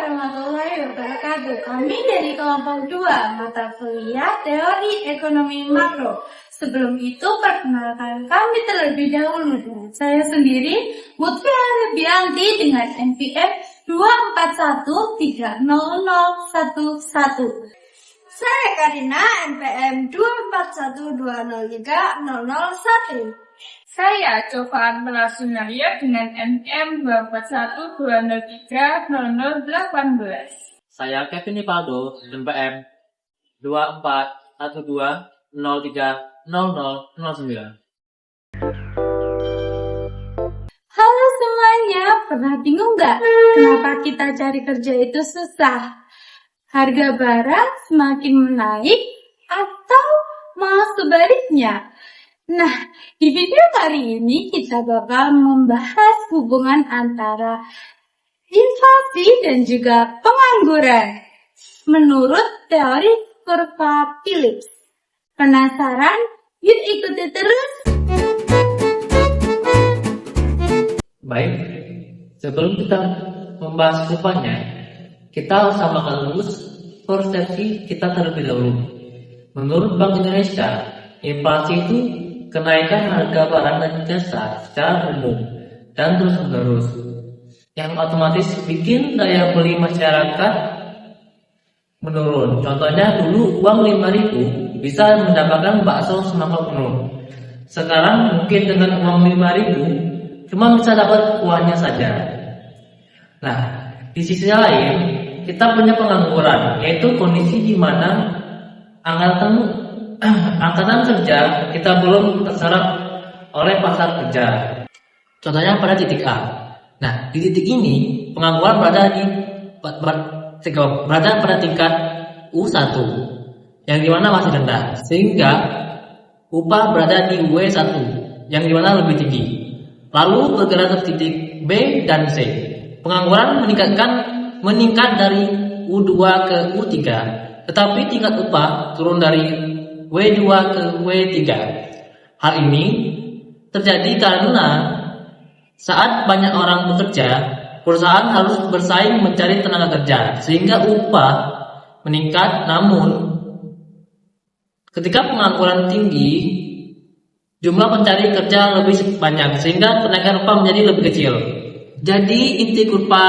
warahmatullahi wabarakatuh. Kami dari kelompok 2 mata kuliah Teori Ekonomi Makro. Sebelum itu, perkenalkan kami terlebih dahulu. Saya sendiri, Mutfi Arabianti dengan NPM 2413001. Saya Karina, NPM 241203001. Saya Covaan Melasunaria dengan NPM 241203018. Saya Kevin Ipaldo, NPM 2412030009. Halo semuanya, pernah bingung nggak kenapa kita cari kerja itu susah? Harga barang semakin menaik atau malah sebaliknya? Nah, di video kali ini kita bakal membahas hubungan antara inflasi dan juga pengangguran menurut teori kurva Phillips. Penasaran? Yuk ikuti terus! Baik, sebelum kita membahas kurvanya, kita samakan rumus persepsi kita terlebih dahulu. Menurut Bank Indonesia, inflasi itu kenaikan harga barang dan jasa secara umum dan terus-menerus, yang otomatis bikin daya beli masyarakat menurun. Contohnya dulu uang 5.000 bisa mendapatkan bakso semangkok penuh. Sekarang mungkin dengan uang 5.000 cuma bisa dapat kuahnya saja. Nah, di sisi lain kita punya pengangguran, yaitu kondisi di mana angkatan kerja kita belum terserap oleh pasar kerja. Contohnya pada titik A. Nah, di titik ini pengangguran berada pada tingkat U1 yang dimana masih rendah, sehingga upah berada di W1 yang dimana lebih tinggi. Lalu bergerak ke titik B dan C. Pengangguran meningkat dari U2 ke U3, tetapi tingkat upah turun dari W2 ke W3. Hal ini terjadi karena saat banyak orang bekerja, perusahaan harus bersaing mencari tenaga kerja, sehingga upah meningkat. Namun, ketika pengangguran tinggi, jumlah pencari kerja lebih banyak, sehingga kenaikan upah menjadi lebih kecil. Jadi inti kurva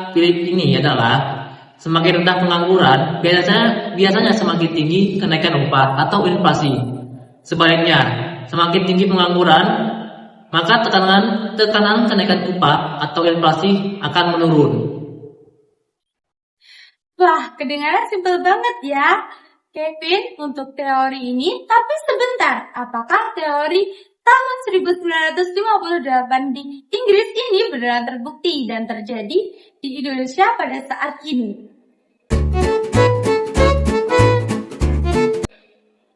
Phillips ini adalah semakin rendah pengangguran, biasanya semakin tinggi kenaikan upah atau inflasi. Sebaliknya, semakin tinggi pengangguran, maka tekanan kenaikan upah atau inflasi akan menurun. Wah, kedengaran simpel banget ya, Kevin, untuk teori ini. Tapi sebentar, apakah teori tahun 1958 di Inggris ini beneran terbukti dan terjadi di Indonesia pada saat ini?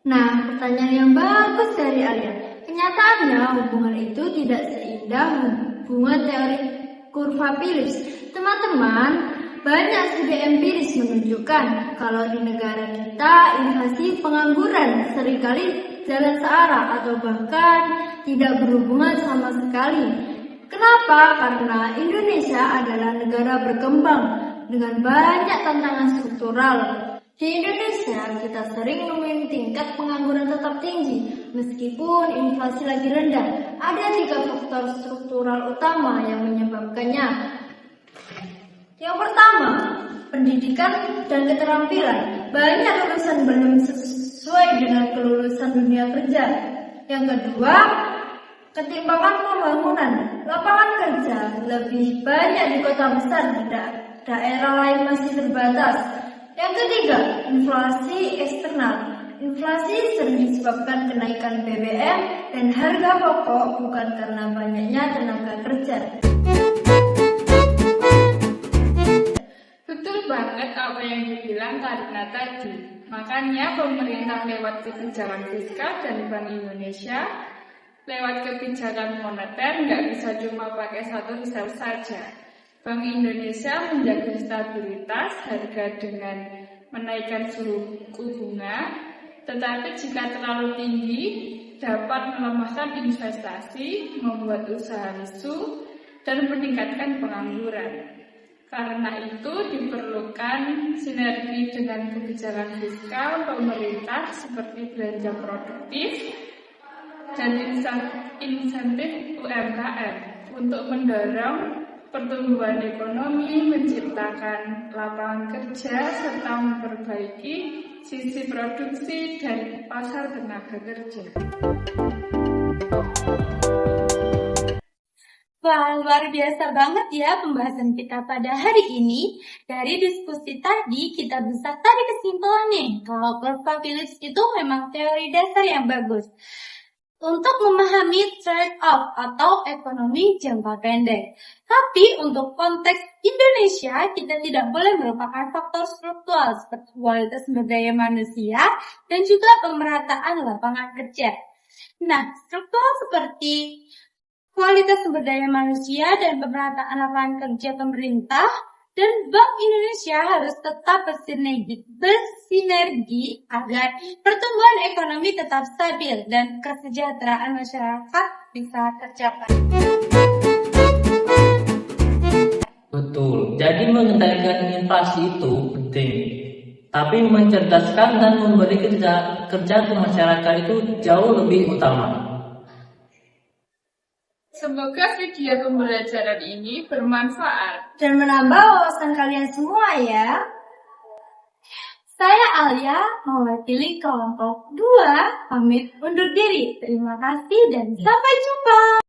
Nah, pertanyaan yang bagus dari Alia. Kenyataannya hubungan itu tidak seindah hubungan teori kurva Phillips. Teman-teman, banyak studi empiris menunjukkan kalau di negara kita inflasi pengangguran seringkali jalan searah atau bahkan tidak berhubungan sama sekali. Kenapa? Karena Indonesia adalah negara berkembang dengan banyak tantangan struktural. Di Indonesia kita sering nemuin tingkat pengangguran tetap tinggi meskipun inflasi lagi rendah. Ada 3 faktor struktural utama yang menyebabkannya. Yang pertama, pendidikan dan keterampilan. Banyak lulusan belum sesuai dengan kelulusan dunia kerja. Yang kedua, ketimpangan pembangunan. Lapangan kerja lebih banyak di kota besar, di daerah lain masih terbatas. Yang ketiga, inflasi eksternal. Inflasi sering disebabkan kenaikan BBM dan harga pokok, bukan karena banyaknya tenaga kerja. Betul banget apa yang dibilang Karina tadi. Makanya pemerintah lewat kebijakan fiskal dan Bank Indonesia lewat kebijakan moneter nggak bisa cuma pakai satu hisap saja. Bank Indonesia menjaga stabilitas harga dengan menaikkan suku bunga, tetapi jika terlalu tinggi dapat melemahkan investasi, membuat usaha lesu, dan meningkatkan pengangguran. Karena itu diperlukan sinergi dengan kebijakan fiskal pemerintah seperti belanja produktif dan insentif UMKM untuk mendorong pertumbuhan ekonomi, menciptakan lapangan kerja, serta memperbaiki sisi produksi dan pasar tenaga kerja. Wah, luar biasa banget ya pembahasan kita pada hari ini. Dari diskusi tadi, kita bisa tarik kesimpulan nih, kalau kurva Phillips itu memang teori dasar yang bagus untuk memahami trade-off atau ekonomi jangka pendek. Tapi untuk konteks Indonesia, kita tidak boleh melupakan faktor struktural seperti kualitas sumber daya manusia dan juga pemerataan lapangan kerja. Nah, struktural seperti kualitas sumber daya manusia dan pemerataan lapangan kerja pemerintah dan Bank Indonesia harus tetap bersinergi agar pertumbuhan ekonomi tetap stabil dan kesejahteraan masyarakat bisa tercapai. Betul, jadi mengendalikan inflasi itu penting. Tapi mencerdaskan dan memberi kerja ke masyarakat itu jauh lebih utama. Semoga video pembelajaran ini bermanfaat Dan menambah wawasan kalian semua ya. Saya Alia, mewakili kelompok 2, pamit undur diri. Terima kasih dan sampai jumpa.